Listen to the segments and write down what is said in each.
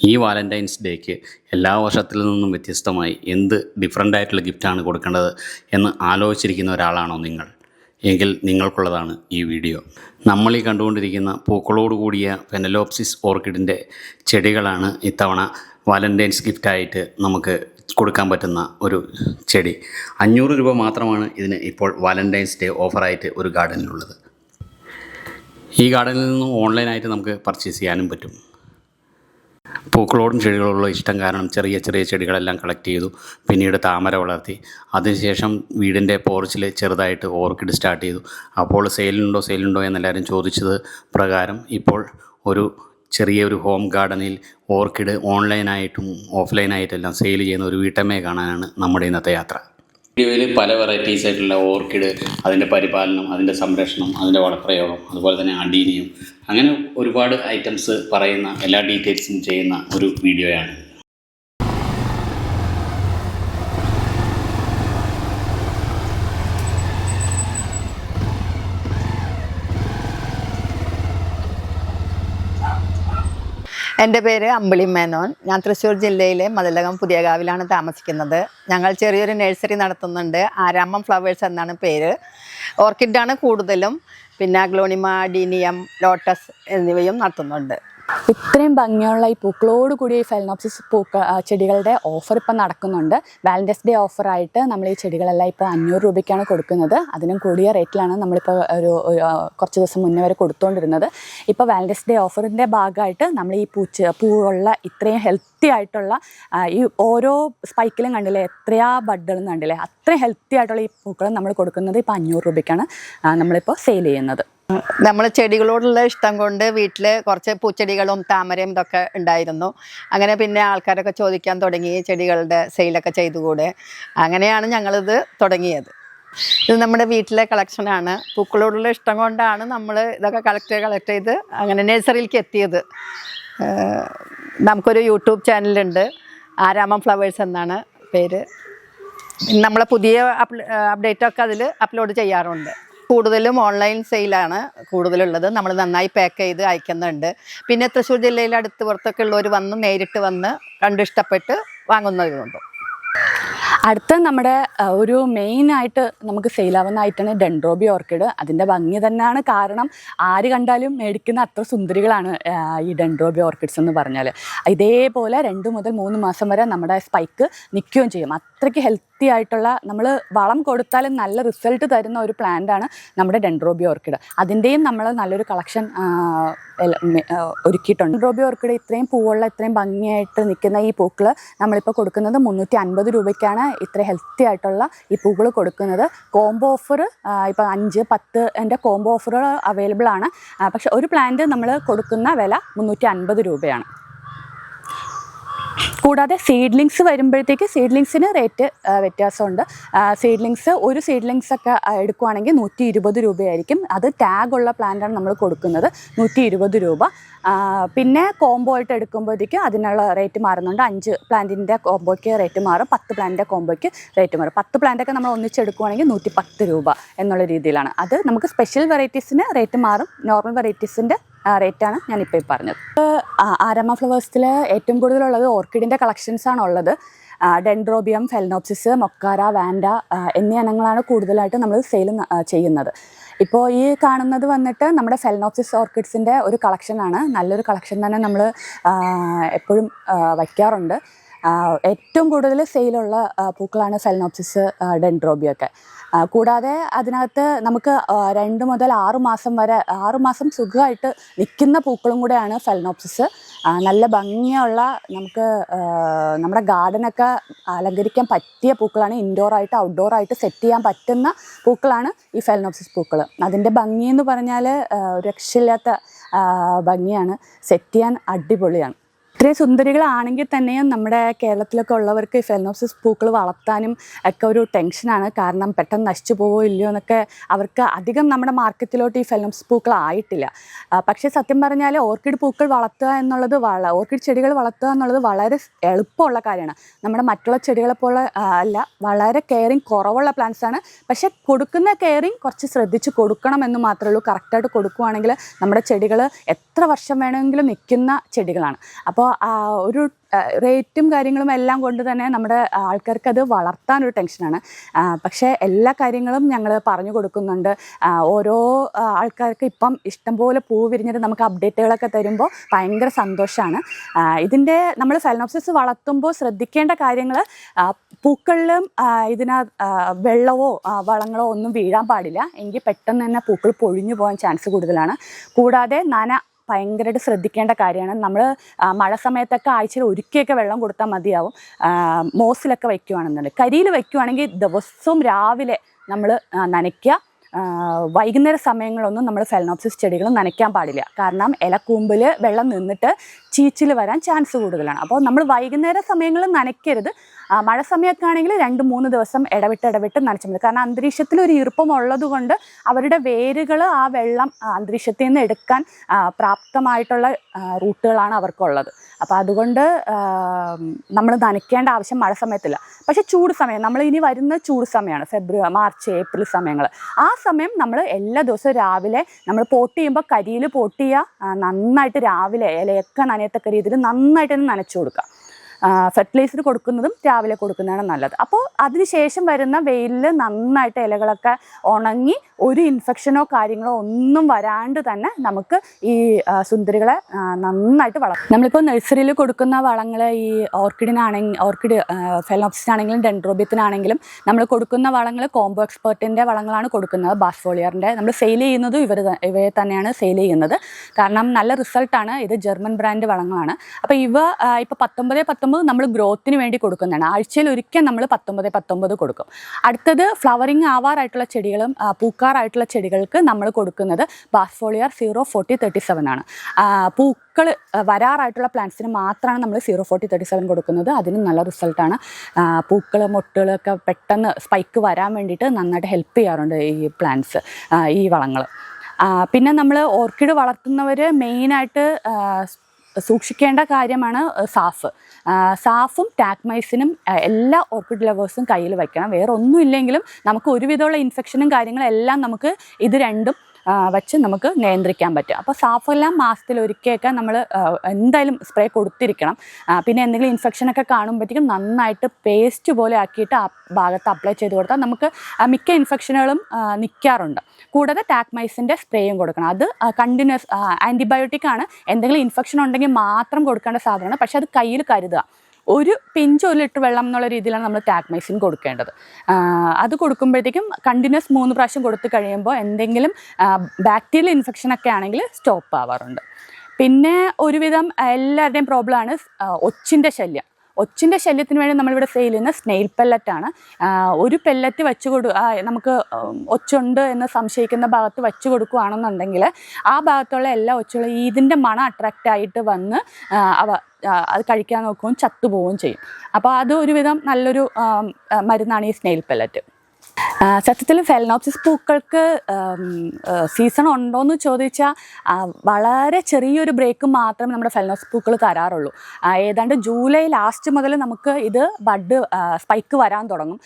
ഈ വാലൻറ്റൈൻസ് ഡേക്ക് എല്ലാ വർഷത്തിൽ നിന്നും വ്യത്യസ്തമായി എന്ത് ഡിഫറൻ്റ് ആയിട്ടുള്ള ഗിഫ്റ്റാണ് കൊടുക്കേണ്ടത് എന്ന് ആലോചിച്ചിരിക്കുന്ന ഒരാളാണോ നിങ്ങൾ? എങ്കിൽ നിങ്ങൾക്കുള്ളതാണ് ഈ വീഡിയോ. നമ്മളീ കണ്ടുകൊണ്ടിരിക്കുന്ന പൂക്കളോട് കൂടിയ ഫെനലോപ്സിസ് ഓർക്കിഡിൻ്റെ ചെടികളാണ് ഇത്തവണ വാലൻറ്റൈൻസ് ഗിഫ്റ്റായിട്ട് നമുക്ക് കൊടുക്കാൻ പറ്റുന്ന ഒരു ചെടി. 500 രൂപ മാത്രമാണ് ഇതിന് ഇപ്പോൾ വാലൻറ്റൈൻസ് ഡേ ഓഫറായിട്ട് ഒരു ഗാർഡനിലുള്ളത്. ഈ ഗാർഡനിൽ നിന്നും ഓൺലൈനായിട്ട് നമുക്ക് പർച്ചേസ് ചെയ്യാനും പറ്റും. പൂക്കളോടും ചെടികളോടുള്ള ഇഷ്ടം കാരണം ചെറിയ ചെറിയ ചെടികളെല്ലാം കളക്ട് ചെയ്തു. പിന്നീട് താമര വളർത്തി. അതിനുശേഷം വീടിൻ്റെ പോർച്ചിൽ ചെറുതായിട്ട് ഓർക്കിഡ് സ്റ്റാർട്ട് ചെയ്തു. അപ്പോൾ സെയിലുണ്ടോ എന്നെല്ലാവരും ചോദിച്ചത് പ്രകാരം ഇപ്പോൾ ഒരു ചെറിയൊരു ഹോം ഗാർഡനിൽ ഓർക്കിഡ് ഓൺലൈനായിട്ടും ഓഫ്ലൈനായിട്ടെല്ലാം സെയിൽ ചെയ്യുന്ന ഒരു വീട്ടമ്മയെ കാണാനാണ് നമ്മുടെ ഇന്നത്തെ യാത്ര. വീഡിയോയിൽ പല വെറൈറ്റീസ് ആയിട്ടുള്ള ഓർക്കിഡ്, അതിൻ്റെ പരിപാലനം, അതിൻ്റെ സംരക്ഷണം, അതിൻ്റെ വളപ്രയോഗം, അതുപോലെ തന്നെ അഡീനിയം, അങ്ങനെ ഒരുപാട് ഐറ്റംസ് പറയുന്ന എല്ലാ ഡീറ്റെയിൽസും ചെയ്യുന്ന ഒരു വീഡിയോയാണ്. എൻ്റെ പേര് അമ്പിളി മേനോൻ. ഞാൻ തൃശ്ശൂർ ജില്ലയിലെ മതിലകം പുതിയകാവിലാണ് താമസിക്കുന്നത്. ഞങ്ങൾ ചെറിയൊരു നഴ്സറി നടത്തുന്നുണ്ട്. ആരാമം ഫ്ലവേഴ്സ് എന്നാണ് പേര്. ഓർക്കിഡാണ് കൂടുതലും, പിന്നെ അഗ്ലോണിമ, അഡീനിയം, ലോട്ടസ് എന്നിവയും നടത്തുന്നുണ്ട്. ഇത്രയും ഭംഗിയുള്ള ഈ പൂക്കളോട് കൂടിയ ഈ ഫെലനോപ്സിസ് ചെടികളുടെ ഓഫർ ഇപ്പം നടക്കുന്നുണ്ട്. വാലൻറ്റൈൻസ് ഡേ ഓഫറായിട്ട് നമ്മൾ ഈ ചെടികളെല്ലാം ഇപ്പോൾ 500 രൂപയ്ക്കാണ് കൊടുക്കുന്നത്. അതിനും കൂടിയ റേറ്റിലാണ് നമ്മളിപ്പോൾ കുറച്ച് ദിവസം മുന്നേ വരെ കൊടുത്തുകൊണ്ടിരുന്നത്. ഇപ്പോൾ വാലൻറ്റൈൻസ് ഡേ ഓഫറിൻ്റെ ഭാഗമായിട്ട് നമ്മൾ ഈ പൂവുള്ള ഇത്രയും ഹെൽത്തി ആയിട്ടുള്ള ഈ ഓരോ സ്പൈക്കിലും കണ്ടില്ലേ, എത്രയാ ബഡ്ഡുകളും കണ്ടില്ലേ, അത്രയും ഹെൽത്തി ആയിട്ടുള്ള ഈ പൂക്കൾ നമ്മൾ കൊടുക്കുന്നത് ഇപ്പോൾ 500 രൂപയ്ക്കാണ് നമ്മളിപ്പോൾ സെയിൽ ചെയ്യുന്നത്. നമ്മൾ ചെടികളോടുള്ള ഇഷ്ടം കൊണ്ട് വീട്ടിൽ കുറച്ച് പൂച്ചെടികളും താമരയും ഇതൊക്കെ ഉണ്ടായിരുന്നു. അങ്ങനെ പിന്നെ ആൾക്കാരൊക്കെ ചോദിക്കാൻ തുടങ്ങി ചെടികളുടെ സെയിലൊക്കെ ചെയ്തുകൂടെ. അങ്ങനെയാണ് ഞങ്ങളിത് തുടങ്ങിയത്. ഇത് നമ്മുടെ വീട്ടിലെ കളക്ഷനാണ്. പൂക്കളോടുള്ള ഇഷ്ടം കൊണ്ടാണ് നമ്മൾ ഇതൊക്കെ കളക്ട് ചെയ്ത് അങ്ങനെ നഴ്സറിയിലേക്ക് എത്തിയത്. നമുക്കൊരു യൂട്യൂബ് ചാനലുണ്ട്, ആരാമം ഫ്ലവേഴ്സ് എന്നാണ് പേര്. നമ്മളെ പുതിയ അപ്ഡേറ്റൊക്കെ അതിൽ അപ്ലോഡ് ചെയ്യാറുണ്ട്. കൂടുതലും ഓൺലൈൻ സെയിലാണ് കൂടുതലുള്ളത്. നമ്മൾ നന്നായി പാക്ക് ചെയ്ത് അയക്കുന്നുണ്ട്. പിന്നെ തൃശ്ശൂർ ജില്ലയിൽ അടുത്ത് പുറത്തൊക്കെ ഉള്ളവർ നേരിട്ട് വന്ന് കണ്ടിഷ്ടപ്പെട്ട് വാങ്ങുന്നവരുണ്ട്. അടുത്ത നമ്മുടെ ഒരു മെയിനായിട്ട് നമുക്ക് സെയിലാവുന്ന ഐറ്റാണ് ഡെൻഡ്രോബിയം ഓർക്കിഡ്. അതിൻ്റെ ഭംഗി തന്നെയാണ് കാരണം. ആര് കണ്ടാലും മേടിക്കുന്ന അത്ര സുന്ദരികളാണ് ഈ ഡെൻഡ്രോബിയം ഓർക്കിഡ്സ് എന്ന് പറഞ്ഞാൽ. ഇതേപോലെ 2 മുതൽ 3 മാസം വരെ നമ്മുടെ സ്പൈക്ക് നിൽക്കുകയും ചെയ്യും. അത്രയ്ക്ക് ഹെൽത്തി ആയിട്ടുള്ള, നമ്മൾ വളം കൊടുത്താലും നല്ല റിസൾട്ട് തരുന്ന ഒരു പ്ലാന്റാണ് നമ്മുടെ ഡെൻഡ്രോബിയം ഓർക്കിഡ്. അതിൻ്റെയും നമ്മൾ നല്ലൊരു കളക്ഷൻ ഒരുക്കിയിട്ടുണ്ട്. ഡെൻഡ്രോബിയം ഓർക്കിഡ് ഇത്രയും പൂവുള്ള, ഇത്രയും ഭംഗിയായിട്ട് നിൽക്കുന്ന ഈ പൂക്കൾ നമ്മളിപ്പോൾ കൊടുക്കുന്നത് 350 രൂപയ്ക്കാണ്. ഇത്ര ഹെൽത്തി ആയിട്ടുള്ള ഈ പൂക്കൾ കൊടുക്കുന്നത്. കോംബോ ഓഫർ ഇപ്പോൾ 5-10 എൻ്റെ കോംബോ ഓഫറുകൾ അവൈലബിൾ ആണ്. പക്ഷെ ഒരു പ്ലാന്റ് നമ്മൾ കൊടുക്കുന്ന വില 350 രൂപയാണ്. കൂടാതെ സീഡ്ലിങ്സ് വരുമ്പോഴത്തേക്ക് സീഡ്ലിങ്സിന് റേറ്റ് വ്യത്യാസമുണ്ട്. ഒരു സീഡ്ലിങ്സ് ഒക്കെ എടുക്കുവാണെങ്കിൽ 120 രൂപയായിരിക്കും. അത് ടാഗുള്ള പ്ലാന്റാണ് നമ്മൾ കൊടുക്കുന്നത്, 120 രൂപ. പിന്നെ കോംബോ ആയിട്ട് എടുക്കുമ്പോഴത്തേക്ക് അതിനുള്ള റേറ്റ് മാറുന്നുണ്ട്. 5 പ്ലാന്റിൻ്റെ കോംബോയ്ക്ക് റേറ്റ് മാറും, 10 പ്ലാന്റിൻ്റെ കോംബോയ്ക്ക് റേറ്റ് മാറും. 10 പ്ലാന്റൊക്കെ നമ്മൾ ഒന്നിച്ചെടുക്കുവാണെങ്കിൽ 110 രൂപ എന്നുള്ള രീതിയിലാണ്. അത് നമുക്ക് സ്പെഷ്യൽ വെറൈറ്റീസിന് റേറ്റ് മാറും. നോർമൽ വെറൈറ്റീസിൻ്റെ റേറ്റാണ് ഞാനിപ്പോൾ പറഞ്ഞത്. ആരാമ ഫ്ലവേഴ്സിൽ ഏറ്റവും കൂടുതലുള്ളത് ഓർക്കിഡിൻ്റെ കളക്ഷൻസാണ് ഉള്ളത്. ഡെൻഡ്രോബിയം, ഫെലനോപ്സിസ്, മൊക്കാര, വാൻഡ എന്നീ ഇനങ്ങളാണ് കൂടുതലായിട്ട് നമ്മൾ സെയിൽ ചെയ്യുന്നത്. ഇപ്പോൾ ഈ കാണുന്നത് വന്നിട്ട് നമ്മുടെ ഫെലനോപ്സിസ് ഓർക്കിഡ്സിൻ്റെ ഒരു കളക്ഷനാണ്. നല്ലൊരു കളക്ഷൻ തന്നെ നമ്മൾ എപ്പോഴും വയ്ക്കാറുണ്ട്. ഏറ്റവും കൂടുതൽ സെയിലുള്ള പൂക്കളാണ് ഫെലനോപ്സിസ്, ഡെൻഡ്രോബിയൊക്കെ. കൂടാതെ അതിനകത്ത് നമുക്ക് 2 മുതൽ 6 മാസം വരെ 6 മാസം സുഖമായിട്ട് നിൽക്കുന്ന പൂക്കളും കൂടെയാണ് ഫെലനോപ്സിസ്. നല്ല ഭംഗിയുള്ള, നമുക്ക് നമ്മുടെ ഗാർഡനൊക്കെ അലങ്കരിക്കാൻ പറ്റിയ പൂക്കളാണ്. ഇൻഡോറായിട്ട് ഔട്ട്ഡോറായിട്ട് സെറ്റ് ചെയ്യാൻ പറ്റുന്ന പൂക്കളാണ് ഈ ഫെലനോപ്സിസ് പൂക്കൾ. അതിൻ്റെ ഭംഗി എന്ന് പറഞ്ഞാൽ രക്ഷയില്ലാത്ത ഭംഗിയാണ്. സെറ്റ് ചെയ്യാൻ അടിപൊളിയാണ്. ഇത്രയും സുന്ദരികളാണെങ്കിൽ തന്നെയും നമ്മുടെ കേരളത്തിലൊക്കെ ഉള്ളവർക്ക് ഈ ഫെലനോപ്സിസ് പൂക്കൾ വളർത്താനും ഒക്കെ ഒരു ടെൻഷനാണ്. കാരണം പെട്ടെന്ന് നശിച്ചു പോവോ ഇല്ലയോ എന്നൊക്കെ. അവർക്ക് അധികം നമ്മുടെ മാർക്കറ്റിലോട്ട് ഈ ഫെലനോപ്സിസ് പൂക്കൾ ആയിട്ടില്ല. പക്ഷേ സത്യം പറഞ്ഞാൽ ഓർക്കിഡ് പൂക്കൾ വളർത്തുക എന്നുള്ളത്, ഓർക്കിഡ് ചെടികൾ വളർത്തുക എന്നുള്ളത് വളരെ എളുപ്പമുള്ള കാര്യമാണ്. നമ്മുടെ മറ്റുള്ള ചെടികളെ പോലെ അല്ല, വളരെ കെയറിങ് കുറവുള്ള പ്ലാന്റ്സാണ്. പക്ഷേ കൊടുക്കുന്ന കെയറിങ് കുറച്ച് ശ്രദ്ധിച്ച് കൊടുക്കണമെന്ന് മാത്രമേ ഉള്ളൂ. കറക്റ്റായിട്ട് കൊടുക്കുകയാണെങ്കിൽ നമ്മുടെ ചെടികൾ എത്ര വർഷം വേണമെങ്കിലും നിൽക്കുന്ന ചെടികളാണ്. അപ്പോൾ ഒരു റേറ്റും കാര്യങ്ങളും എല്ലാം കൊണ്ട് തന്നെ നമ്മുടെ ആൾക്കാർക്ക് അത് വളർത്താനൊരു ടെൻഷനാണ്. പക്ഷേ എല്ലാ കാര്യങ്ങളും ഞങ്ങൾ പറഞ്ഞു കൊടുക്കുന്നുണ്ട്. ഓരോ ആൾക്കാർക്ക് ഇപ്പം ഇഷ്ടംപോലെ പൂ വിരിഞ്ഞിട്ട് നമുക്ക് അപ്ഡേറ്റുകളൊക്കെ തരുമ്പോൾ ഭയങ്കര സന്തോഷമാണ്. ഇതിൻ്റെ നമ്മൾ ഫെലനോപ്സിസ് വളർത്തുമ്പോൾ ശ്രദ്ധിക്കേണ്ട കാര്യങ്ങൾ, പൂക്കളിലും വെള്ളമോ വളങ്ങളോ ഒന്നും വീഴാൻ പാടില്ല. എങ്കിൽ പെട്ടെന്ന് തന്നെ പൂക്കൾ പൊഴിഞ്ഞു പോകാൻ ചാൻസ് കൂടുതലാണ്. കൂടാതെ ഭയങ്കരമായിട്ട് ശ്രദ്ധിക്കേണ്ട കാര്യമാണ്. നമ്മൾ മഴ സമയത്തൊക്കെ ആഴ്ചയിൽ ഒരിക്കലൊക്കെ വെള്ളം കൊടുത്താൽ മതിയാവും. മോസിലൊക്കെ വയ്ക്കുകയാണെന്നുണ്ടെങ്കിൽ, കരിയിൽ വയ്ക്കുകയാണെങ്കിൽ ദിവസവും രാവിലെ നമ്മൾ നനയ്ക്കുക. വൈകുന്നേര സമയങ്ങളൊന്നും നമ്മൾ ഫെലനോപ്സിസ് ചെടികൾ നനയ്ക്കാൻ പാടില്ല. കാരണം ഇലക്കൂമ്പിൽ വെള്ളം നിന്നിട്ട് ചീച്ചിൽ വരാൻ ചാൻസ് കൂടുതലാണ്. അപ്പോൾ നമ്മൾ വൈകുന്നേര സമയങ്ങളിൽ നനയ്ക്കരുത്. മഴ സമയമൊക്കെ ആണെങ്കിൽ 2-3 ദിവസം ഇടവിട്ട് നനച്ചാൽ മതി. കാരണം അന്തരീക്ഷത്തിൽ ഒരു ഈർപ്പം ഉള്ളത് കൊണ്ട് അവരുടെ വേരുകൾ ആ വെള്ളം അന്തരീക്ഷത്തിൽ നിന്ന് എടുക്കാൻ പ്രാപ്തമായിട്ടുള്ള റൂട്ടുകളാണ് അവർക്കുള്ളത്. അപ്പോൾ അതുകൊണ്ട് നമ്മൾ നനയ്ക്കേണ്ട ആവശ്യം മഴ സമയത്തില്ല. പക്ഷേ ചൂട് സമയം, നമ്മൾ ഇനി വരുന്ന ചൂട് സമയമാണ് ഫെബ്രുവരി, മാർച്ച്, ഏപ്രിൽ സമയങ്ങൾ. ആ സമയം നമ്മൾ എല്ലാ ദിവസവും രാവിലെ നമ്മൾ പോട്ട് ചെയ്യുമ്പോൾ കരിയിൽ പോട്ട് ചെയ്യുക. നന്നായിട്ട് രാവിലെ ഇലയൊക്കെ നനയത്തക്ക രീതിയിൽ നന്നായിട്ട് തന്നെ നനച്ചു കൊടുക്കുക. ഫെർട്ടിലൈസർ കൊടുക്കുന്നതും രാവിലെ കൊടുക്കുന്നതാണ് നല്ലത്. അപ്പോൾ അതിനുശേഷം വരുന്ന വെയിലിൽ നന്നായിട്ട് ഇലകളൊക്കെ ഉണങ്ങി ഒരു ഇൻഫെക്ഷനോ കാര്യങ്ങളോ ഒന്നും വരാണ്ട് തന്നെ നമുക്ക് ഈ സുന്ദരികളെ നന്നായിട്ട് വളർത്തും. നമ്മളിപ്പോൾ നഴ്സറിയിൽ കൊടുക്കുന്ന വളങ്ങൾ ഈ ഓർക്കിഡ് ഫെലനോപ്സിനാണെങ്കിലും ഡെൻഡ്രോബിയത്തിനാണെങ്കിലും നമ്മൾ കൊടുക്കുന്ന വളങ്ങൾ കോംബോ എക്സ്പെർട്ടിൻ്റെ വളങ്ങളാണ് കൊടുക്കുന്നത്. ബാസ്ഫോളിയറിൻ്റെ നമ്മൾ സെയിൽ ചെയ്യുന്നതും ഇവയെ തന്നെയാണ് സെയിൽ ചെയ്യുന്നത്. കാരണം നല്ല റിസൾട്ടാണ്. ഇത് ജർമ്മൻ ബ്രാൻഡ് വളങ്ങളാണ്. അപ്പോൾ ഇപ്പോൾ 19 നമ്മൾ ഗ്രോത്തിന് വേണ്ടി കൊടുക്കുന്നതാണ്. ആഴ്ചയിൽ ഒരിക്കൽ നമ്മൾ 19 കൊടുക്കും. അടുത്തത് ഫ്ലവറിങ് ആവാറായിട്ടുള്ള ചെടികളും പൂക്കാറായിട്ടുള്ള ചെടികൾക്ക് നമ്മൾ കൊടുക്കുന്നത് ബാസ്ഫോളിയർ 04037 ആണ്. പൂക്കൾ വരാറായിട്ടുള്ള പ്ലാന്റ്സിന് മാത്രമാണ് നമ്മൾ 04037 കൊടുക്കുന്നത്. അതിന് നല്ല റിസൾട്ടാണ്. മൊട്ടുകളൊക്കെ പെട്ടെന്ന് സ്പൈക്ക് വരാൻ വേണ്ടിയിട്ട് നന്നായിട്ട് ഹെൽപ്പ് ചെയ്യാറുണ്ട് ഈ പ്ലാന്റ്സ്, ഈ വളങ്ങൾ. പിന്നെ നമ്മൾ ഓർക്കിഡ് വളർത്തുന്നവർ മെയിനായിട്ട് സൂക്ഷിക്കേണ്ട കാര്യമാണ് സാഫും ടാക്മൈസിനും എല്ലാ ഓർക്കിഡ് ലവേഴ്സും കയ്യിൽ വയ്ക്കണം. വേറെ ഒന്നും ഇല്ലെങ്കിലും നമുക്ക് ഒരുവിധമുള്ള ഇൻഫെക്ഷനും കാര്യങ്ങളെല്ലാം നമുക്ക് ഇത് രണ്ടും വച്ച് നമുക്ക് നിയന്ത്രിക്കാൻ പറ്റും. അപ്പോൾ സാഫെല്ലാം മാസത്തിലൊരിക്കലൊക്കെ നമ്മൾ എന്തായാലും സ്പ്രേ കൊടുത്തിരിക്കണം. പിന്നെ എന്തെങ്കിലും ഇൻഫെക്ഷനൊക്കെ കാണുമ്പോഴത്തേക്കും നന്നായിട്ട് പേസ്റ്റ് പോലെ ആക്കിയിട്ട് ആ ഭാഗത്ത് അപ്ലൈ ചെയ്ത് കൊടുത്താൽ നമുക്ക് മിക്ക ഇൻഫെക്ഷനുകളും നിൽക്കാറുണ്ട്. കൂടാതെ ടാക്മൈസിൻ്റെ സ്പ്രേയും കൊടുക്കണം. അത് കണ്ടിന്യൂസ് ആൻറ്റിബയോട്ടിക് ആണ്. എന്തെങ്കിലും ഇൻഫെക്ഷൻ ഉണ്ടെങ്കിൽ മാത്രം കൊടുക്കേണ്ട സാധനമാണ്. പക്ഷേ അത് കയ്യിൽ കരുതുക. ഒരു പിഞ്ച് 1 ലിറ്റർ വെള്ളം എന്നുള്ള രീതിയിലാണ് നമ്മൾ ടാക്മൈസിൻ കൊടുക്കേണ്ടത്. അത് കൊടുക്കുമ്പോഴത്തേക്കും കണ്ടിന്യൂസ് 3 പ്രാവശ്യം കൊടുത്തു കഴിയുമ്പോൾ എന്തെങ്കിലും ബാക്ടീരിയൽ ഇൻഫെക്ഷനൊക്കെ ആണെങ്കിൽ സ്റ്റോപ്പ് ആവാറുണ്ട്. പിന്നെ ഒരുവിധം എല്ലാവരുടെയും പ്രോബ്ലമാണ് ഒച്ചിൻ്റെ ശല്യം. ഒച്ചിൻ്റെ ശല്യത്തിന് വേണ്ടി നമ്മളിവിടെ സെയിൽ ചെയ്യുന്ന സ്നെയിൽ പെല്ലറ്റാണ്. ഒരു പെല്ലറ്റ് നമുക്ക് ഒച്ചുണ്ട് എന്ന് സംശയിക്കുന്ന ഭാഗത്ത് വെച്ച് കൊടുക്കുകയാണെന്നുണ്ടെങ്കിൽ ആ ഭാഗത്തുള്ള എല്ലാ ഒച്ചുകളും ഇതിൻ്റെ മണം അട്രാക്റ്റ് ആയിട്ട് വന്ന് അത് കഴിക്കാൻ നോക്കുകയും ചത്തുപോവുകയും ചെയ്യും. അപ്പോൾ അത് ഒരുവിധം നല്ലൊരു മരുന്നാണ് ഈ സ്നെയിൽ പെല്ലറ്റ്. സത്യത്തിൽ ഫെലനോപ്സിസ് പൂക്കൾക്ക് സീസൺ ഉണ്ടോയെന്ന് ചോദിച്ചാൽ വളരെ ചെറിയൊരു ബ്രേക്ക് മാത്രമേ നമ്മുടെ ഫെലനോപ്സിസ് പൂക്കൾ തരാറുള്ളൂ. ഏതാണ്ട് ജൂലൈ ലാസ്റ്റ് മുതൽ നമുക്ക് ഇത് സ്പൈക്ക് വരാൻ തുടങ്ങും.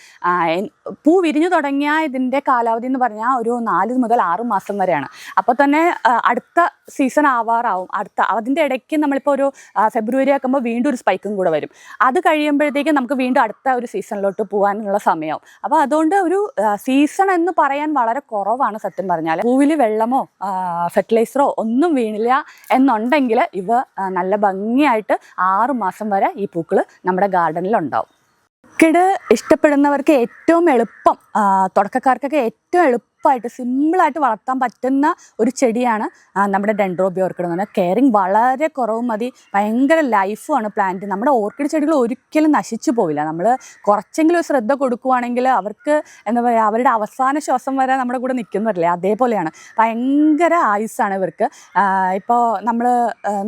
പൂ വിരിഞ്ഞു തുടങ്ങിയാൽ ഇതിൻ്റെ കാലാവധി എന്ന് പറഞ്ഞാൽ ഒരു 4 മുതൽ 6 മാസം വരെയാണ്. അപ്പോൾ തന്നെ അടുത്ത സീസൺ ആവാറാവും. അതിൻ്റെ ഇടയ്ക്ക് നമ്മളിപ്പോൾ ഒരു ഫെബ്രുവരി ആക്കുമ്പോൾ വീണ്ടും ഒരു സ്പൈക്കും കൂടെ വരും. അത് കഴിയുമ്പോഴത്തേക്കും നമുക്ക് വീണ്ടും അടുത്ത ഒരു സീസണിലോട്ട് പോകാനുള്ള സമയമാവും. അപ്പോൾ അതുകൊണ്ട് ഒരു സീസൺ എന്ന് പറയാൻ വളരെ കുറവാണ് സത്യം പറഞ്ഞാൽ. പൂവിൽ വെള്ളമോ ഫെർട്ടിലൈസറോ ഒന്നും വീണില്ല എന്നുണ്ടെങ്കിൽ ഇവ നല്ല ഭംഗിയായിട്ട് 6 മാസം വരെ ഈ പൂക്കൾ നമ്മുടെ ഗാർഡനിൽ ഉണ്ടാവും. ഓർക്കിഡ് ഇഷ്ടപ്പെടുന്നവർക്ക് ഏറ്റവും എളുപ്പം, തുടക്കക്കാർക്കൊക്കെ ഏറ്റവും എളുപ്പമായിട്ട് സിമ്പിളായിട്ട് വളർത്താൻ പറ്റുന്ന ഒരു ചെടിയാണ് നമ്മുടെ ഡെൻഡ്രോബിയം ഓർക്കിഡ് എന്ന് പറഞ്ഞാൽ. കെയറിങ് വളരെ കുറവ് മതി, ഭയങ്കര ലൈഫുമാണ് പ്ലാന്റ്. നമ്മുടെ ഓർക്കിഡ് ചെടികൾ ഒരിക്കലും നശിച്ചു പോവില്ല. നമ്മൾ കുറച്ചെങ്കിലും ശ്രദ്ധ കൊടുക്കുകയാണെങ്കിൽ അവർക്ക് എന്താ പറയുക, അവരുടെ അവസാന ശ്വാസം വരെ നമ്മുടെ കൂടെ നിൽക്കുന്നവരില്ലേ, അതേപോലെയാണ്. ഭയങ്കര ആയുസ്സാണ് ഇവർക്ക്. ഇപ്പോൾ നമ്മൾ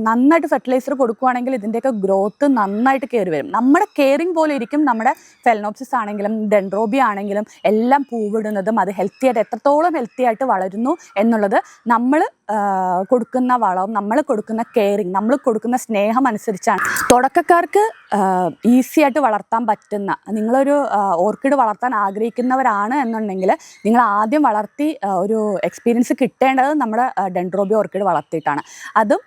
നന്നായിട്ട് ഫെർട്ടിലൈസർ കൊടുക്കുകയാണെങ്കിൽ ഇതിൻ്റെയൊക്കെ ഗ്രോത്ത് നന്നായിട്ട് കയറി വരും. നമ്മുടെ കെയറിങ് പോലെ ഇരിക്കും നമ്മുടെ ഫെലനോപ്സിസ് ആണെങ്കിലും ഡെൻഡ്രോബിയം ആണെങ്കിലും എല്ലാം പൂവിടുന്നതും അത് ഹെൽത്തി ആയിട്ട് എത്രത്തോളം ഹെൽത്തി ആയിട്ട് വളരുന്നു എന്നുള്ളത് നമ്മൾ കൊടുക്കുന്ന വളവും നമ്മൾ കൊടുക്കുന്ന കെയറിങ്, നമ്മൾ കൊടുക്കുന്ന സ്നേഹം അനുസരിച്ചാണ് തുടക്കക്കാർക്ക് ഈസി ആയിട്ട് വളർത്താൻ പറ്റുന്ന, നിങ്ങളൊരു ഓർക്കിഡ് വളർത്താൻ ആഗ്രഹിക്കുന്നവരാണ് എന്നുണ്ടെങ്കിൽ നിങ്ങൾ ആദ്യം വളർത്തി ഒരു എക്സ്പീരിയൻസ് കിട്ടേണ്ടത് നമ്മുടെ ഡെൻഡ്രോബിയം ഓർക്കിഡ് വളർത്തിയിട്ടാണ്. അതും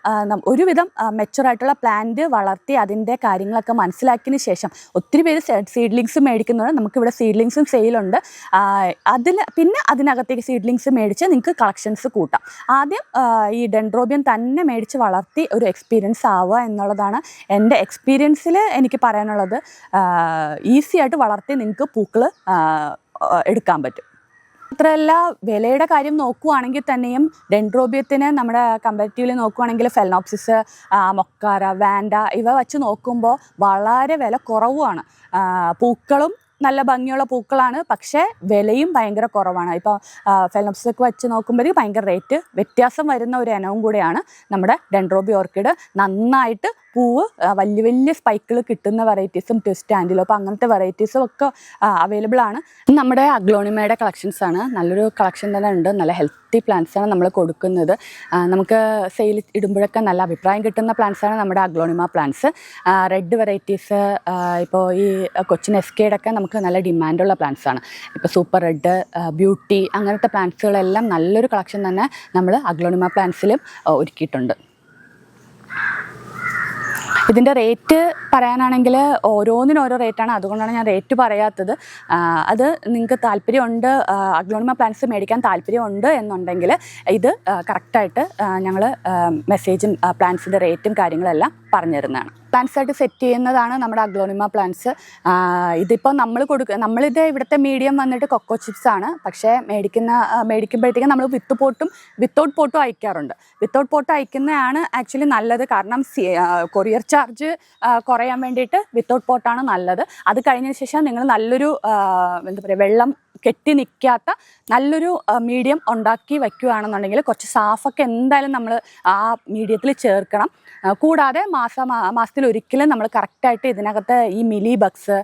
ഒരുവിധം മെച്ചുറായിട്ടുള്ള പ്ലാന്റ് വളർത്തി അതിൻ്റെ കാര്യങ്ങളൊക്കെ മനസ്സിലാക്കിയതിന് ശേഷം ഒത്തിരി പേര് സീഡ്ലിങ്സ് മേടിക്കുന്നുണ്ട്. നമുക്കിവിടെ സീഡ്ലിങ്സും സെയിലുണ്ട്. പിന്നെ അതിനകത്തേക്ക് സീഡ്ലിങ്സ് മേടിച്ച് നിങ്ങൾക്ക് കളക്ഷൻസ് കൂട്ടാം. ആദ്യം ഈ ഡെൻഡ്രോബിയം തന്നെ മേടിച്ച് വളർത്തി ഒരു എക്സ്പീരിയൻസ് ആവുക എന്നുള്ളതാണ് എൻ്റെ എക്സ്പീരിയൻസിൽ എനിക്ക് പറയാനുള്ളത്. ഈസി ആയിട്ട് വളർത്തി നിങ്ങൾക്ക് പൂക്കൾ എടുക്കാൻ പറ്റും. മാത്രമല്ല വിലയുടെ കാര്യം നോക്കുകയാണെങ്കിൽ തന്നെയും ഡെൻഡ്രോബിയത്തിന് നമ്മുടെ കമ്പാരിറ്റീവ്ലി നോക്കുകയാണെങ്കിൽ ഫെലനോപ്സിസ്, മൊക്കാര, വാൻഡ ഇവ വെച്ച് നോക്കുമ്പോൾ വളരെ വില കുറവുമാണ്. പൂക്കളും നല്ല ഭംഗിയുള്ള പൂക്കളാണ്, പക്ഷേ വിലയും ഭയങ്കര കുറവാണ്. ഇപ്പോൾ ഫെലനോപ്സിസൊക്കെ വെച്ച് നോക്കുമ്പോഴേക്കും ഭയങ്കര റേറ്റ് വ്യത്യാസം വരുന്ന ഒരു ഇനവും കൂടെയാണ് നമ്മുടെ ഡെൻഡ്രോബിയം ഓർക്കിഡ്. നന്നായിട്ട് പൂവ് വലിയ വലിയ സ്പൈക്കുകൾ കിട്ടുന്ന വെറൈറ്റീസും ട്വിസ്റ്റ് ആൻറ്റിലോപ്പ് അങ്ങനത്തെ വെറൈറ്റീസും ഒക്കെ അവൈലബിൾ ആണ്. നമ്മുടെ അഗ്ലോണിമയുടെ കളക്ഷൻസാണ്. നല്ലൊരു കളക്ഷൻ തന്നെ ഉണ്ട്. നല്ല ഹെൽത്തി പ്ലാന്റ്സാണ് നമ്മൾ കൊടുക്കുന്നത്. നമുക്ക് സെയിൽ ഇടുമ്പോഴൊക്കെ നല്ല അഭിപ്രായം കിട്ടുന്ന പ്ലാന്റ്സാണ് നമ്മുടെ അഗ്ലോണിമ പ്ലാന്റ്സ്. റെഡ് വെറൈറ്റീസ് ഇപ്പോൾ ഈ കൊച്ചിൻ എസ്കേഡൊക്കെ നമുക്ക് നല്ല ഡിമാൻഡുള്ള പ്ലാന്റ്സാണ്. ഇപ്പോൾ സൂപ്പർ റെഡ്, ബ്യൂട്ടി അങ്ങനത്തെ പ്ലാന്റ്സുകളെല്ലാം നല്ലൊരു കളക്ഷൻ തന്നെ നമ്മൾ അഗ്ലോണിമ പ്ലാന്റ്സിലും ഒരുക്കിയിട്ടുണ്ട്. ഇതിൻ്റെ റേറ്റ് പറയാനാണെങ്കിൽ ഓരോന്നിനും ഓരോ റേറ്റാണ്. അതുകൊണ്ടാണ് ഞാൻ റേറ്റ് പറയാത്തത്. അത് നിങ്ങൾക്ക് താല്പര്യമുണ്ട്, അഗ്ലോണിമ പ്ലാന്റ്സ് മേടിക്കാൻ താല്പര്യമുണ്ട് എന്നുണ്ടെങ്കിൽ ഇത് കറക്റ്റായിട്ട് ഞങ്ങൾ മെസ്സേജും പ്ലാന്റ്സിൻ്റെ റേറ്റും കാര്യങ്ങളെല്ലാം പറഞ്ഞു തരുന്നതാണ്. പ്ലാന്റ്സായിട്ട് സെറ്റ് ചെയ്യുന്നതാണ് നമ്മുടെ അഗ്ലോണിമ പ്ലാന്റ്സ്. ഇതിപ്പോൾ നമ്മളിത് ഇവിടുത്തെ മീഡിയം വന്നിട്ട് കൊക്കോ ചിപ്സ് ആണ്. പക്ഷേ മേടിക്കുമ്പോഴത്തേക്കും നമ്മൾ വിത്തൗട്ട് പോട്ടും അയക്കാറുണ്ട്. വിത്തൗട്ട് പോട്ട് അയക്കുന്നതാണ് ആക്ച്വലി നല്ലത്. കാരണം കൊറിയർ ചാർജ് കുറയാൻ വേണ്ടിയിട്ട് വിത്തൗട്ട് പോട്ടാണ് നല്ലത്. അത് കഴിഞ്ഞതിന് ശേഷം നിങ്ങൾ നല്ലൊരു എന്താ പറയുക, വെള്ളം കെട്ടി നിൽക്കാത്ത നല്ലൊരു മീഡിയം ഉണ്ടാക്കി വയ്ക്കുകയാണെന്നുണ്ടെങ്കിൽ കുറച്ച് സാഫൊക്കെ എന്തായാലും നമ്മൾ ആ മീഡിയത്തിൽ ചേർക്കണം. കൂടാതെ മാസത്തിൽ ഒരിക്കലും നമ്മൾ കറക്റ്റായിട്ട് ഇതിനകത്ത് ഈ മിലി ബഗ്സ്,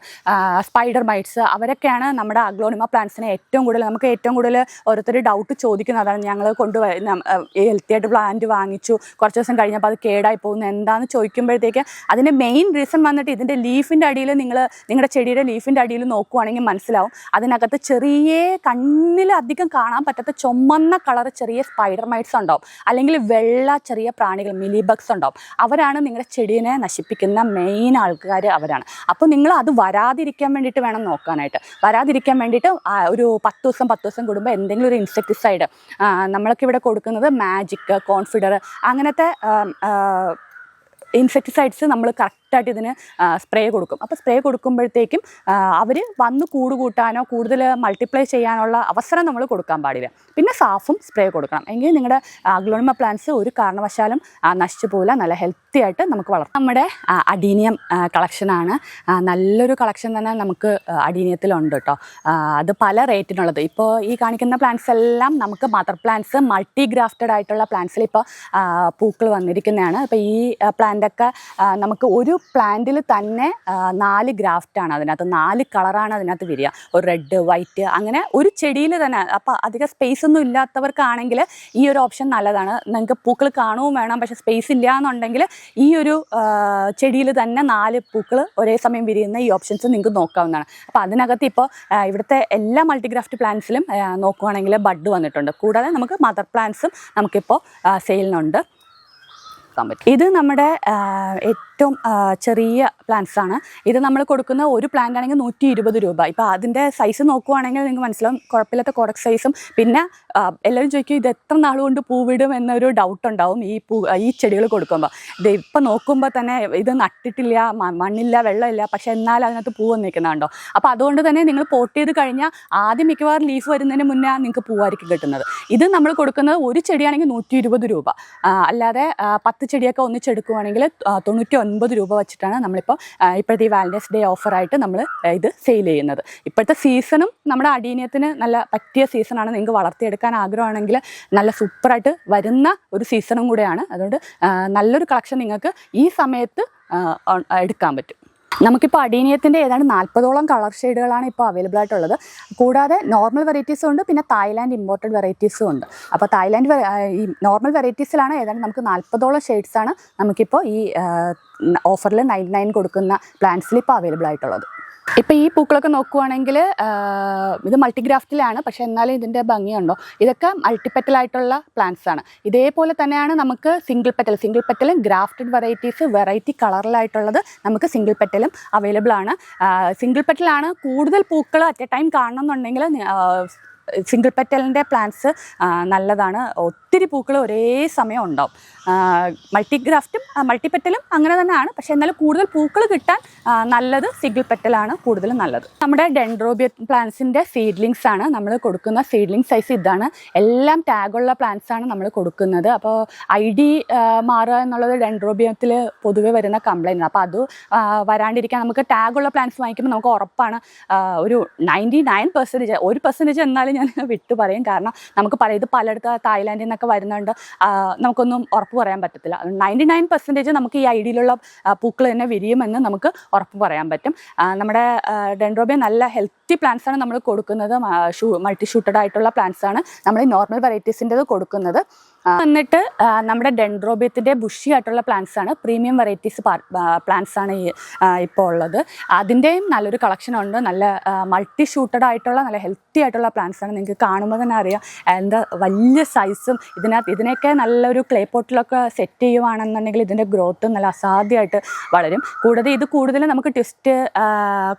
സ്പൈഡർ മൈറ്റ്സ് അവരൊക്കെയാണ് നമ്മുടെ അഗ്ലോണിമ പ്ലാന്റ്സിനെ നമുക്ക് ഏറ്റവും കൂടുതൽ ഓരോരുത്തർ ഡൗട്ട് ചോദിക്കുന്നതാണ്. ഞങ്ങൾ ഹെൽത്തി ആയിട്ട് പ്ലാന്റ് വാങ്ങിച്ചു, കുറച്ച് ദിവസം കഴിഞ്ഞപ്പോൾ അത് കേടായി പോകുന്നു, എന്താണെന്ന് ചോദിക്കുമ്പോഴത്തേക്ക് അതിൻ്റെ മെയിൻ റീസൺ വന്നിട്ട് ഇതിൻ്റെ ലീഫിൻ്റെ അടിയിൽ നിങ്ങളുടെ ചെടിയുടെ ലീഫിൻ്റെ അടിയിൽ നോക്കുവാണെങ്കിൽ മനസ്സിലാവും. അതിനകത്ത് ചെറിയ കണ്ണിൽ അധികം കാണാൻ പറ്റാത്ത ചുമന്ന കളർ ചെറിയ സ്പൈഡർ മൈറ്റ്സ് ഉണ്ടാവും, അല്ലെങ്കിൽ വെള്ള ചെറിയ പ്രാണികൾ മിലി ബഗ്സ് ഉണ്ടാവും. അവരാണ് നിങ്ങളുടെ ചെടീനെ നശിപ്പിക്കുന്ന മെയിൻ ആൾക്കാർ അവരാണ്. അപ്പോൾ നിങ്ങൾ അത് വരാതിരിക്കാൻ വേണ്ടിയിട്ട് വേണം നോക്കാനായിട്ട്. വരാതിരിക്കാൻ വേണ്ടിയിട്ട് ഒരു 10 ദിവസം കൂടുമ്പോൾ എന്തെങ്കിലും ഒരു ഇൻസെക്ടിസൈഡ് നമ്മളൊക്കെ ഇവിടെ കൊടുക്കുന്നത് മാജിക്, കോൺഫിഡർ അങ്ങനത്തെ ഇൻസെക്ടിസൈഡ്സ് നമ്മൾ കറക്റ്റായിട്ട് ഇതിന് സ്പ്രേ കൊടുക്കും. അപ്പോൾ സ്പ്രേ കൊടുക്കുമ്പോഴത്തേക്കും അവർ വന്ന് കൂട്ടാനോ കൂടുതൽ മൾട്ടിപ്ലൈ ചെയ്യാനുള്ള അവസരം നമ്മൾ കൊടുക്കാൻ പാടില്ല. പിന്നെ സാഫും സ്പ്രേ കൊടുക്കണം. എങ്കിൽ നിങ്ങളുടെ അഗ്ലോണിമ പ്ലാന്റ്സ് ഒരു കാരണവശാലും നശിച്ചു പോകില്ല. നല്ല ഹെൽത്തി ആയിട്ട് നമുക്ക് വളർത്താം. നമ്മുടെ അഡീനിയം കളക്ഷനാണ്. നല്ലൊരു കളക്ഷൻ തന്നെ നമുക്ക് അഡീനിയത്തിലുണ്ട് കേട്ടോ. അത് പല റേറ്റിനുള്ളത്. ഇപ്പോൾ ഈ കാണിക്കുന്ന പ്ലാന്റ്സ് എല്ലാം നമുക്ക് മദർ പ്ലാന്റ്സ്, മൾട്ടി ഗ്രാഫ്റ്റഡ് ആയിട്ടുള്ള പ്ലാന്റ്സിൽ ഇപ്പോൾ പൂക്കൾ വന്നിരിക്കുന്നതാണ്. ഇപ്പോൾ ഈ പ്ലാന്റൊക്കെ നമുക്ക് ഒരു പ്ലാന്റിൽ തന്നെ 4 ഗ്രാഫ്റ്റാണ് അതിനകത്ത്, 4 കളറാണ് അതിനകത്ത് വരിക. ഒരു റെഡ്, വൈറ്റ് അങ്ങനെ ഒരു ചെടിയിൽ തന്നെ. അപ്പോൾ അധികം സ്പേസ് ഒന്നും ഇല്ലാത്തവർക്കാണെങ്കിൽ ഈ ഒരു ഓപ്ഷൻ നല്ലതാണ്. നിങ്ങൾക്ക് പൂക്കൾ കാണുകയും വേണം, പക്ഷേ സ്പേസ് ഇല്ല എന്നുണ്ടെങ്കിൽ ഈ ഒരു ചെടിയിൽ തന്നെ 4 പൂക്കൾ ഒരേ സമയം വിരിയുന്ന ഈ ഓപ്ഷൻസ് നിങ്ങൾക്ക് നോക്കാവുന്നതാണ്. അപ്പോൾ അതിനകത്ത് ഇപ്പോൾ ഇവിടുത്തെ എല്ലാ മൾട്ടിഗ്രാഫ്റ്റ് പ്ലാന്റ്സിലും നോക്കുകയാണെങ്കിൽ ബഡ് വന്നിട്ടുണ്ട്. കൂടാതെ നമുക്ക് മദർ പ്ലാന്റ്സും നമുക്കിപ്പോൾ സെയിലിനുണ്ട്. ഇത് നമ്മുടെ ഏറ്റവും ചെറിയ പ്ലാന്റ്സാണ്. ഇത് നമ്മൾ കൊടുക്കുന്ന ഒരു പ്ലാന്റ് ആണെങ്കിൽ 120 രൂപ. ഇപ്പോൾ അതിൻ്റെ സൈസ് നോക്കുവാണെങ്കിൽ നിങ്ങൾക്ക് മനസ്സിലാവും, കുഴപ്പമില്ലാത്ത കോഡക് സൈസും. പിന്നെ എല്ലാവരും ചോദിക്കും ഇത് എത്ര നാൾ കൊണ്ട് പൂവിടും എന്നൊരു ഡൗട്ട് ഉണ്ടാവും ഈ ചെടികൾ കൊടുക്കുമ്പോൾ. ഇത് ഇപ്പം നോക്കുമ്പോൾ തന്നെ ഇത് നട്ടിട്ടില്ല, മണ്ണില്ല, വെള്ളമില്ല, പക്ഷേ എന്നാൽ അതിനകത്ത് പൂവ് നിൽക്കുന്നുണ്ടോ. അപ്പോൾ അതുകൊണ്ട് തന്നെ നിങ്ങൾ പോട്ട് ചെയ്ത് കഴിഞ്ഞാൽ ആദ്യം മിക്കവാറും ലീഫ് വരുന്നതിന് മുന്നേ നിങ്ങൾക്ക് പൂവായിരിക്കും കിട്ടുന്നത്. ഇത് നമ്മൾ കൊടുക്കുന്നത് ഒരു ചെടിയാണെങ്കിൽ 120 രൂപ. അല്ലാതെ 10 ചെടിയൊക്കെ ഒന്നിച്ചെടുക്കുവാണെങ്കിൽ 99 രൂപ വെച്ചിട്ടാണ് നമ്മളിപ്പോൾ ഇപ്പോഴത്തെ ഈ വാലന്റൈൻസ് ഡേ ഓഫറായിട്ട് നമ്മൾ ഇത് സെയിൽ ചെയ്യുന്നത്. ഇപ്പോഴത്തെ സീസണും നമ്മുടെ അഡീനിയത്തിന് നല്ല പറ്റിയ സീസണാണ്. നിങ്ങൾക്ക് വളർത്തിയെടുക്കാൻ ആഗ്രഹമാണെങ്കിൽ നല്ല സൂപ്പറായിട്ട് വരുന്ന ഒരു സീസണും കൂടെയാണ്. അതുകൊണ്ട് നല്ലൊരു കളക്ഷൻ നിങ്ങൾക്ക് ഈ സമയത്ത് എടുക്കാൻ പറ്റും. നമുക്കിപ്പോൾ അഡീനിയത്തിൻ്റെ ഏതാണ്ട് 40ഓളം കളർ ഷെയ്ഡുകളാണ് ഇപ്പോൾ അവൈലബിൾ ആയിട്ടുള്ളത്. കൂടാതെ നോർമൽ വെറൈറ്റീസും ഉണ്ട്, പിന്നെ തായ്ലാൻഡ് ഇമ്പോർട്ടഡ് വെറൈറ്റീസും ഉണ്ട്. അപ്പോൾ ഈ നോർമൽ വെറൈറ്റീസിലാണ് ഏതാണ്ട് നമുക്ക് 40ഓളം ഷെയ്ഡ്സാണ് നമുക്കിപ്പോൾ ഈ ഓഫറിൽ 99 കൊടുക്കുന്ന പ്ലാന്റ്സിൽ ഇപ്പോൾ അവൈലബിൾ ആയിട്ടുള്ളത്. ഇപ്പോൾ ഈ പൂക്കളൊക്കെ നോക്കുവാണെങ്കിൽ ഇത് മൾട്ടിഗ്രാഫ്റ്റിലാണ്, പക്ഷേ എന്നാലും ഇതിൻ്റെ ഭംഗിയുണ്ടോ, ഇതൊക്കെ മൾട്ടിപ്പെറ്റലായിട്ടുള്ള പ്ലാന്റ്സ് ആണ്. ഇതേപോലെ തന്നെയാണ് നമുക്ക് സിംഗിൾ പെറ്റലും ഗ്രാഫ്റ്റഡ് വെറൈറ്റി കളറിലായിട്ടുള്ളത് നമുക്ക് സിംഗിൾ പെറ്റലും അവൈലബിൾ ആണ്. സിംഗിൾ പെറ്റലാണ് കൂടുതൽ പൂക്കൾ അറ്റ് എ ടൈം കാണണമെന്നുണ്ടെങ്കിൽ സിംഗിൾ പെറ്റലിൻ്റെ പ്ലാന്റ്സ് നല്ലതാണ്. ഒത്തിരി പൂക്കൾ ഒരേ സമയം ഉണ്ടാവും. മൾട്ടിപ്പെറ്റലും അങ്ങനെ തന്നെയാണ്, പക്ഷേ എന്നാലും കൂടുതൽ പൂക്കൾ കിട്ടാൻ നല്ലത് സിംഗിൾ പെറ്റലാണ് കൂടുതലും നല്ലത്. നമ്മുടെ ഡെൻഡ്രോബിയം പ്ലാന്റ്സിൻ്റെ സീഡ്ലിങ്സ് ആണ് നമ്മൾ കൊടുക്കുന്ന. സീഡ്ലിംഗ് സൈസ് ഇതാണ്. എല്ലാം ടാഗുള്ള പ്ലാന്റ്സ് ആണ് നമ്മൾ കൊടുക്കുന്നത്. അപ്പോൾ ID മാറുക എന്നുള്ളത് ഡെൻഡ്രോബിയത്തിൽ പൊതുവെ വരുന്ന കംപ്ലൈൻറ്റ്. അപ്പോൾ അത് വരാണ്ടിരിക്കാൻ നമുക്ക് ടാഗുള്ള പ്ലാന്റ്സ് വാങ്ങിക്കുമ്പോൾ നമുക്ക് ഉറപ്പാണ് ഒരു 99%, 1% എന്നാലും ഞാൻ വിട്ടു പറയും. കാരണം നമുക്ക് പറയാം ഇത് പലയിടത്ത് തായ്ലാൻഡിൽ നിന്നൊക്കെ വരുന്നുണ്ട്, നമുക്കൊന്നും ഉറപ്പ് പറയാൻ പറ്റത്തില്ല. 99% നമുക്ക് ഈ ഐഡിയിലുള്ള പൂക്കൾ തന്നെ വിരിയുമെന്ന് നമുക്ക് ഉറപ്പ് പറയാൻ പറ്റും. നമ്മുടെ ഡെൻഡ്രോബിയം നല്ല ഹെൽത്തി പ്ലാന്റ്സ് ആണ് നമ്മൾ കൊടുക്കുന്നത്. മൾട്ടി ഷൂട്ടഡ് ആയിട്ടുള്ള പ്ലാന്റ്സ് ആണ് നമ്മൾ നോർമൽ വെറൈറ്റീസിൻ്റെത് കൊടുക്കുന്നത്. എന്നിട്ട് നമ്മുടെ ഡെൻഡ്രോബിയത്തിൻ്റെ ബുഷി ആയിട്ടുള്ള പ്ലാന്റ്സ് ആണ്, പ്രീമിയം വെറൈറ്റീസ് പ്ലാന്റ്സ് ആണ് ഇപ്പോൾ ഉള്ളത്. അതിൻ്റെയും നല്ലൊരു കളക്ഷൻ ഉണ്ട്. നല്ല മൾട്ടി ഷൂട്ടഡ് ആയിട്ടുള്ള നല്ല ഹെൽത്തി ആയിട്ടുള്ള പ്ലാന്റ്സ് ആണ്. നിങ്ങൾക്ക് കാണുമ്പോൾ തന്നെ അറിയാം എന്താ വലിയ സൈസും. ഇതിനെയൊക്കെ നല്ലൊരു ക്ലേ പോട്ടിലൊക്കെ സെറ്റ് ചെയ്യുവാണെന്നുണ്ടെങ്കിൽ ഇതിൻ്റെ ഗ്രോത്ത് നല്ല അസാധ്യമായിട്ട് വളരും. കൂടാതെ ഇത് കൂടുതലും നമുക്ക് ട്വിസ്റ്റ്,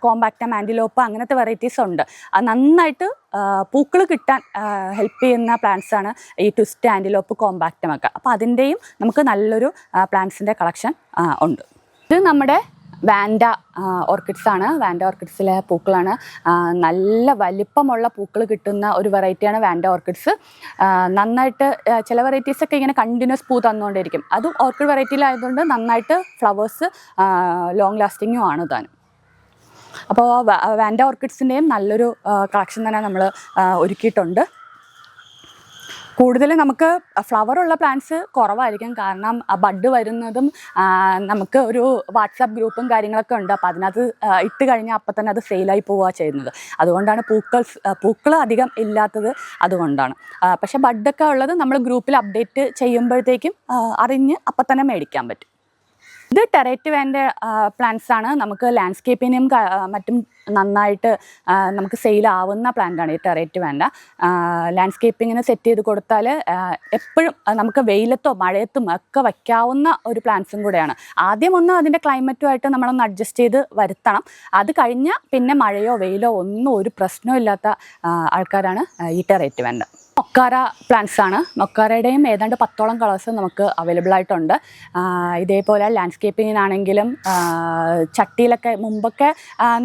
കോമ്പാക്റ്റം, ആൻറ്റിലോപ്പ് അങ്ങനത്തെ വെറൈറ്റീസ് ഉണ്ട്. അത് നന്നായിട്ട് പൂക്കൾ കിട്ടാൻ ഹെൽപ്പ് ചെയ്യുന്ന പ്ലാന്റ്സ് ആണ് ഈ ട്വിസ്റ്റ്, ആൻറ്റിലോപ്പ്, കോമ്പാക്റ്റം ഒക്കെ. അപ്പോൾ അതിൻ്റെയും നമുക്ക് നല്ലൊരു പ്ലാന്റ്സിൻ്റെ കളക്ഷൻ ഉണ്ട്. ഇത് നമ്മുടെ വാൻഡ ഓർക്കിഡ്സ് ആണ്. വാൻഡ ഓർക്കിഡ്സിലെ പൂക്കളാണ്. നല്ല വലിപ്പമുള്ള പൂക്കൾ കിട്ടുന്ന ഒരു വെറൈറ്റിയാണ് വാൻഡ ഓർക്കിഡ്സ്. നന്നായിട്ട് ചില വെറൈറ്റീസൊക്കെ ഇങ്ങനെ കണ്ടിന്യൂസ് പൂ തന്നുകൊണ്ടിരിക്കും. അതും ഓർക്കിഡ് വെറൈറ്റിയിലായതുകൊണ്ട് നന്നായിട്ട് ഫ്ലവേഴ്സ് ലോങ് ലാസ്റ്റിങ്ങും ആണ് താനും. അപ്പോൾ വാൻഡ ഓർക്കിഡ്സിൻ്റെയും നല്ലൊരു കളക്ഷൻ തന്നെ നമ്മൾ ഒരുക്കിയിട്ടുണ്ട്. കൂടുതലും നമുക്ക് ഫ്ലവറുള്ള പ്ലാന്റ്സ് കുറവായിരിക്കും. കാരണം ബഡ് വരുന്നതും നമുക്ക് ഒരു വാട്സാപ്പ് ഗ്രൂപ്പും കാര്യങ്ങളൊക്കെ ഉണ്ട്. അപ്പോൾ അതിനകത്ത് ഇട്ട് കഴിഞ്ഞാൽ അപ്പം തന്നെ അത് സെയിലായി പോവുക ചെയ്യുന്നത്. അതുകൊണ്ടാണ് പൂക്കൾ അധികം ഇല്ലാത്തത്. അതുകൊണ്ടാണ്. പക്ഷേ ബഡൊക്കെ ഉള്ളത് നമ്മൾ ഗ്രൂപ്പിൽ അപ്ഡേറ്റ് ചെയ്യുമ്പോഴത്തേക്കും അറിഞ്ഞ് അപ്പം തന്നെ മേടിക്കാൻ പറ്റും. ഇത് ടെറേറ്റുവേൻ്റെ പ്ലാന്റ്സ് ആണ്. നമുക്ക് ലാൻഡ്സ്കേപ്പിനും മറ്റും നന്നായിട്ട് നമുക്ക് സെയിലാവുന്ന പ്ലാന്റാണ് ഈ ടെറേറ്റുവേൻ്റെ. ലാൻഡ്സ്കേപ്പിങ്ങിന് സെറ്റ് ചെയ്ത് കൊടുത്താൽ എപ്പോഴും നമുക്ക് വെയിലത്തോ മഴയത്തും ഒക്കെ വയ്ക്കാവുന്ന ഒരു പ്ലാന്റ്സും കൂടെയാണ്. ആദ്യം ഒന്ന് അതിൻ്റെ ക്ലൈമറ്റുമായിട്ട് നമ്മളൊന്ന് അഡ്ജസ്റ്റ് ചെയ്ത് വരുത്തണം. അത് കഴിഞ്ഞാൽ പിന്നെ മഴയോ വെയിലോ ഒന്നും ഒരു പ്രശ്നവും ഇല്ലാത്ത ആൾക്കാരാണ് ഈ ടെറേറ്റുവേൻ്റെ. മൊക്കാര പ്ലാന്റ്സ് ആണ്. മൊക്കാരയുടെയും ഏതാണ്ട് 10ഓളം കളേഴ്സ് നമുക്ക് അവൈലബിൾ ആയിട്ടുണ്ട്. ഇതേപോലെ ലാൻഡ്സ്കേപ്പിങ്ങിനാണെങ്കിലും ചട്ടിയിലൊക്കെ മുമ്പൊക്കെ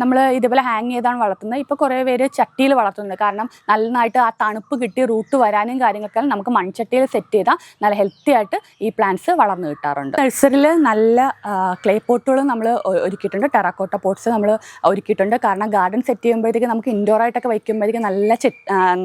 നമ്മൾ ഇതേപോലെ ഹാങ് ചെയ്താണ് വളർത്തുന്നത്. ഇപ്പോൾ കുറേ പേര് ചട്ടിയിൽ വളർത്തുന്നത്. കാരണം നന്നായിട്ട് ആ തണുപ്പ് കിട്ടി റൂട്ട് വരാനും കാര്യങ്ങളൊക്കെ നമുക്ക് മൺചട്ടിയിൽ സെറ്റ് ചെയ്താൽ നല്ല ഹെൽത്തി ആയിട്ട് ഈ പ്ലാന്റ്സ് വളർന്നു കിട്ടാറുണ്ട്. നഴ്സറിയിൽ നല്ല ക്ലേ പോട്ടുകൾ നമ്മൾ ഒരുക്കിയിട്ടുണ്ട്. ടെറാക്കോട്ട പോട്ട്സ് നമ്മൾ ഒരുക്കിയിട്ടുണ്ട്. കാരണം ഗാർഡൻ സെറ്റ് ചെയ്യുമ്പോഴത്തേക്ക് നമുക്ക് ഇൻഡോറായിട്ടൊക്കെ വയ്ക്കുമ്പോഴത്തേക്ക്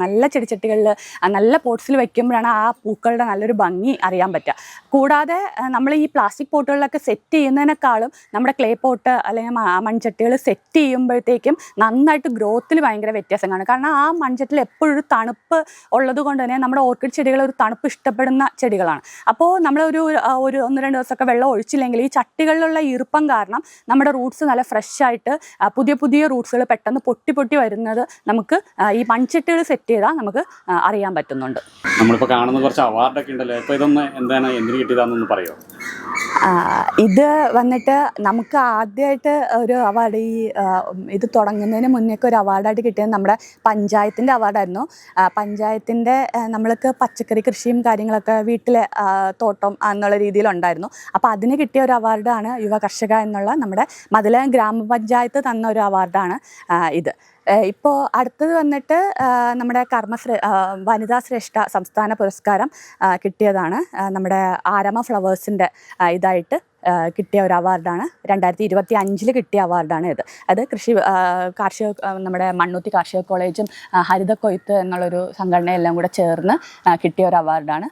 നല്ല ചെടിച്ചട്ടികളിൽ നല്ല പോട്ട്സിൽ വയ്ക്കുമ്പോഴാണ് ആ പൂക്കളുടെ നല്ലൊരു ഭംഗി അറിയാൻ പറ്റുക. കൂടാതെ നമ്മൾ ഈ പ്ലാസ്റ്റിക് പോട്ടുകളിലൊക്കെ സെറ്റ് ചെയ്യുന്നതിനേക്കാളും നമ്മുടെ ക്ലേ പോട്ട് അല്ലെങ്കിൽ മൺചട്ടികൾ സെറ്റ് ചെയ്യുമ്പോഴത്തേക്കും നന്നായിട്ട് ഗ്രോത്തിൽ ഭയങ്കര വ്യത്യാസം കാണും. കാരണം ആ മൺചട്ടിയിൽ എപ്പോഴും ഒരു തണുപ്പ് ഉള്ളത് കൊണ്ട് തന്നെ നമ്മുടെ ഓർക്കിഡ് ചെടികൾ ഒരു തണുപ്പ് ഇഷ്ടപ്പെടുന്ന ചെടികളാണ്. അപ്പോൾ നമ്മൾ ഒരു 1-2 ദിവസമൊക്കെ വെള്ളം ഒഴിച്ചില്ലെങ്കിൽ ഈ ചട്ടികളിലുള്ള ഈർപ്പം കാരണം നമ്മുടെ റൂട്ട്സ് നല്ല ഫ്രഷ് ആയിട്ട് പുതിയ റൂട്ട്സുകൾ പെട്ടെന്ന് പൊട്ടി വരുന്നത് നമുക്ക് ഈ മൺചട്ടികൾ സെറ്റ് ചെയ്താൽ നമുക്ക് അറിയാൻ പറ്റുന്നുണ്ട്. നമ്മളിപ്പോൾ കാണുന്ന കുറച്ച് അവാർഡൊക്കെ ഉണ്ടല്ലോ, ഇപ്പോൾ ഇതൊന്ന് എന്താണ് എന്തിന് കിട്ടിയതാണെന്നൊന്ന് പറയുമോ? ഇത് വന്നിട്ട് നമുക്ക് ആദ്യമായിട്ട് ഒരു അവാർഡ് ഇത് തുടങ്ങുന്നതിന് മുന്നേക്ക് ഒരു അവാർഡായിട്ട് കിട്ടിയത് നമ്മുടെ പഞ്ചായത്തിൻ്റെ അവാർഡായിരുന്നു. പഞ്ചായത്തിൻ്റെ നമ്മൾക്ക് പച്ചക്കറി കൃഷിയും കാര്യങ്ങളൊക്കെ വീട്ടിലെ തോട്ടം എന്നുള്ള രീതിയിലുണ്ടായിരുന്നു. അപ്പോൾ അതിന് കിട്ടിയ ഒരു അവാർഡാണ് യുവ കർഷക എന്നുള്ള നമ്മുടെ മതിലകം ഗ്രാമപഞ്ചായത്ത് തന്ന ഒരു അവാർഡാണ് ഇത്. ഇപ്പോൾ അടുത്തത് വന്നിട്ട് നമ്മുടെ വനിതാ ശ്രേഷ്ഠ സംസ്ഥാന പുരസ്കാരം കിട്ടിയതാണ്. നമ്മുടെ ആരമ ഫ്ലവേഴ്സിൻ്റെ ഇതായിട്ട് കിട്ടിയ ഒരു അവാർഡാണ്. 2025 കിട്ടിയ അവാർഡാണ് ഇത്. അത് നമ്മുടെ മണ്ണുത്തി കാർഷിക കോളേജും ഹരിത കൊയ്ത്ത് എന്നുള്ളൊരു സംഘടനയെല്ലാം കൂടെ ചേർന്ന് കിട്ടിയ ഒരു അവാർഡാണ്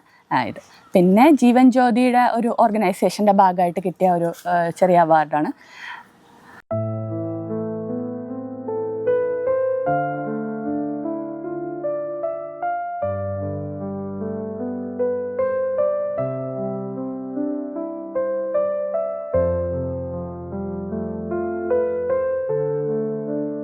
ഇത്. പിന്നെ ജീവൻ ജ്യോതിയുടെ ഒരു ഓർഗനൈസേഷൻ്റെ ഭാഗമായിട്ട് കിട്ടിയ ഒരു ചെറിയ അവാർഡാണ്.